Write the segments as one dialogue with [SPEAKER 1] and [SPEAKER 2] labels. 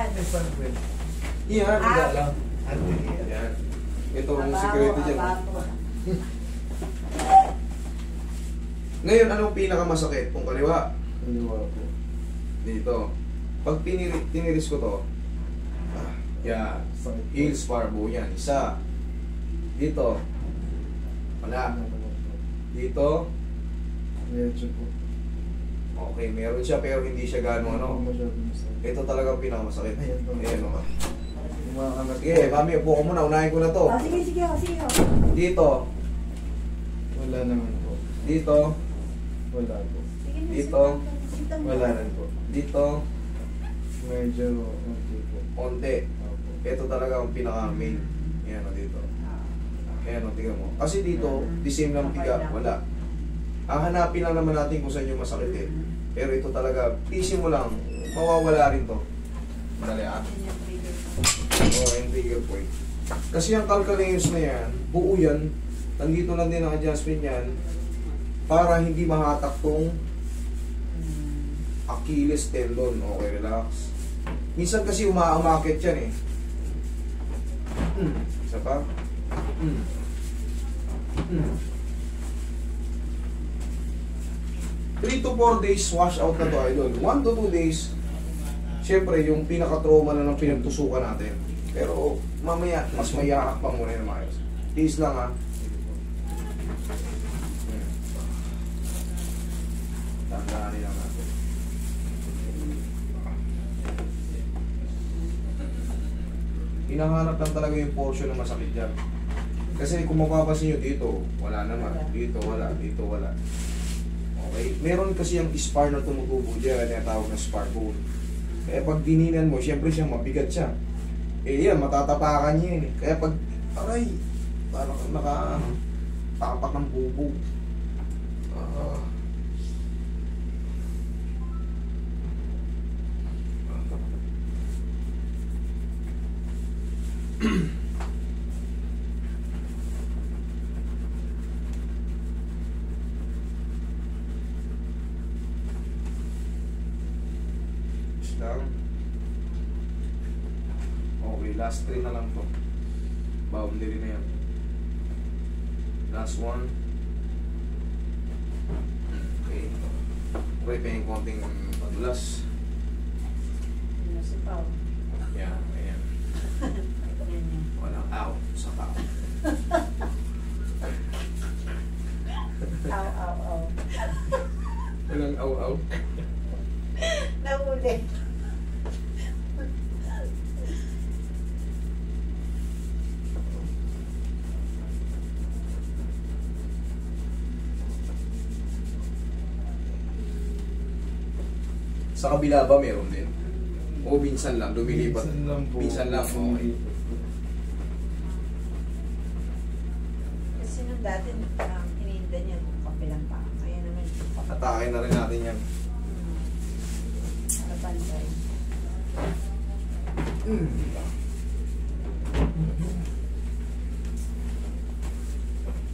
[SPEAKER 1] Yan.
[SPEAKER 2] Yan, wala lang. Yan. Ito ang security dyan. Ngayon, anong pinakamasakit? Kung kaliwa?
[SPEAKER 3] Kaliwa po.
[SPEAKER 2] Dito. Pag tiniris ko to, yan. Heel spar buo yan. Isa. Dito. Wala. Dito.
[SPEAKER 3] Medyo po.
[SPEAKER 2] Okay, meron siya pero hindi siya gano'ng ano. Ito talagang pinakamasakit. Ayan o. Sige, mami, upo ko muna. Unahin ko na to.
[SPEAKER 1] Sige.
[SPEAKER 2] Dito.
[SPEAKER 3] Wala naman po.
[SPEAKER 2] Dito.
[SPEAKER 3] Wala po.
[SPEAKER 2] Dito.
[SPEAKER 3] Wala rin po.
[SPEAKER 2] Dito.
[SPEAKER 3] Medyo okay po.
[SPEAKER 2] Konti.
[SPEAKER 3] Opo.
[SPEAKER 2] Ito talaga ang pinaka-main. Ayan o dito. Ayan o, tingnan mo. Kasi dito, the same lang tiga. Wala. Hanapin lang naman natin kung saan yung masakit eh. Pero ito talaga, pisin mo lang. Mawawala rin to. Madali ah. Yung trigger point. Kasi yung calcaneus na yan, buo yan. Nandito lang din ang adjustment yan para hindi mahatak tong Achilles tendon. Okay, relax. Minsan kasi umaamakit yan eh. Isa pa. 3 to 4 days wash out na to idol. 1 to 2 days, syempre yung pinaka-trauma na ng pinagtusukan natin. Pero mamaya, mas mayaak pa muna yung maayos. Please lang ha. Tandaan lang natin. Hinahanap lang talaga yung portion na masakit dyan. Kasi kung mapapasin nyo dito, wala naman. Dito wala, dito wala. Okay? Meron kasi yung spar na tumutubo dyan, yung tawag na spar bone. Kaya pag dininan mo, syempre siya mabigat siya. Eh yan, matatapakan niya yun eh. Kaya pag, aray, parang nakatapak ng bubo. Okay, last 3 na lang to. Boundary na yan. Last one. Okay. Okay pa yung konting padulas. Yan, ayan. Walang out sa tao.
[SPEAKER 1] Aw.
[SPEAKER 2] Walang aw-aw.
[SPEAKER 1] Nahuli.
[SPEAKER 2] Sa kabila ba meron din? O minsan lang, lumilipat?
[SPEAKER 3] Minsan lang po.
[SPEAKER 2] Minsan lang, okay.
[SPEAKER 1] Kasi nung dati, ininda niya yung kapilang pa. Kaya naman,
[SPEAKER 2] Atake na rin natin yan.
[SPEAKER 1] Para bantay.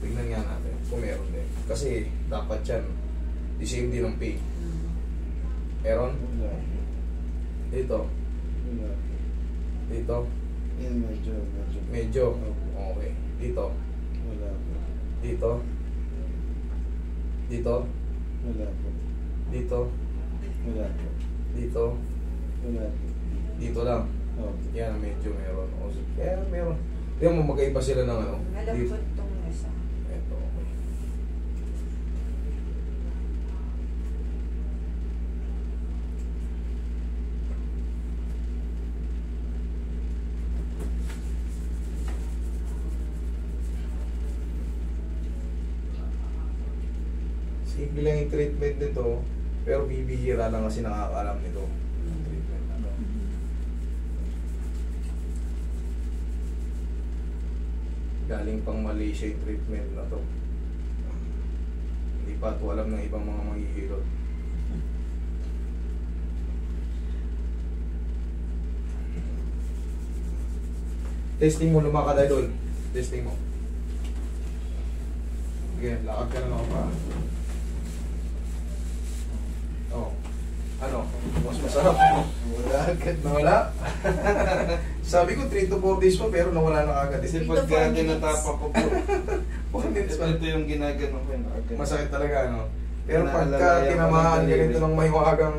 [SPEAKER 2] Tignan nga natin kung meron din. Kasi dapat yan, the same din ang pay. Meron?
[SPEAKER 3] Wala.
[SPEAKER 2] Dito.
[SPEAKER 3] Wala.
[SPEAKER 2] Dito.
[SPEAKER 3] Yan medyo.
[SPEAKER 2] Medyo. Okay. Dito.
[SPEAKER 3] Wala po.
[SPEAKER 2] Dito. Dito.
[SPEAKER 3] Wala po.
[SPEAKER 2] Dito.
[SPEAKER 3] Wala po.
[SPEAKER 2] Dito.
[SPEAKER 3] Wala po.
[SPEAKER 2] Dito lang.
[SPEAKER 3] Okay.
[SPEAKER 2] Yan, medyo meron. Kaya meron. Tingnan mo, magkaiba sila ng ano.
[SPEAKER 1] Malambot tong isa.
[SPEAKER 2] Ito, okay. Simple lang yung treatment nito, pero bibihira lang kasi nakakaalam nito. Treatment na to. Galing pang Malaysia yung treatment na to. Hindi pa ito alam ng ibang mga manghihilot. Testing mo, lumakad idol. Testing mo. Sige, lakad ka na ako pa. Oh. Ano? Mas masarap.
[SPEAKER 3] Wala agad.
[SPEAKER 2] Nawala? Sabi ko 3 to 4 days pa pero nawala na agad.
[SPEAKER 3] Kasi
[SPEAKER 1] Dito,
[SPEAKER 3] pagka
[SPEAKER 1] 4 minutes.
[SPEAKER 3] tinatapak ko po,
[SPEAKER 2] 4 minutes pa.
[SPEAKER 3] ito yung ginagano ko yun. agad.
[SPEAKER 2] Masakit talaga, no? Pero pagka
[SPEAKER 3] Pinaalalayan ko
[SPEAKER 2] tinamaan
[SPEAKER 3] ng
[SPEAKER 2] ganito ng mahiwagang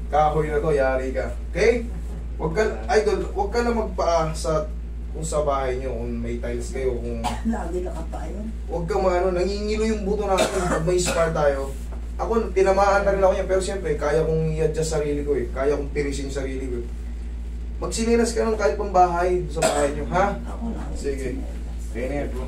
[SPEAKER 2] kahoy na to, yari ka. Okay? Wag ka, idol, wag ka na magpaa sa kung sa bahay nyo, kung may tiles kayo, kung
[SPEAKER 1] Lagi nakatayo.
[SPEAKER 2] wag ka maano, nangingilo yung buto natin pag may scar tayo. Ako, tinamaan na rin ako yan, pero siyempre, kaya kong i-adjust sarili ko eh. Kaya kong tirisin sarili ko eh. Magsilinas ka ng kahit pang bahay sa bahay nyo, ha?
[SPEAKER 1] Ako lang.
[SPEAKER 2] Sige. Kaya na yan, bro.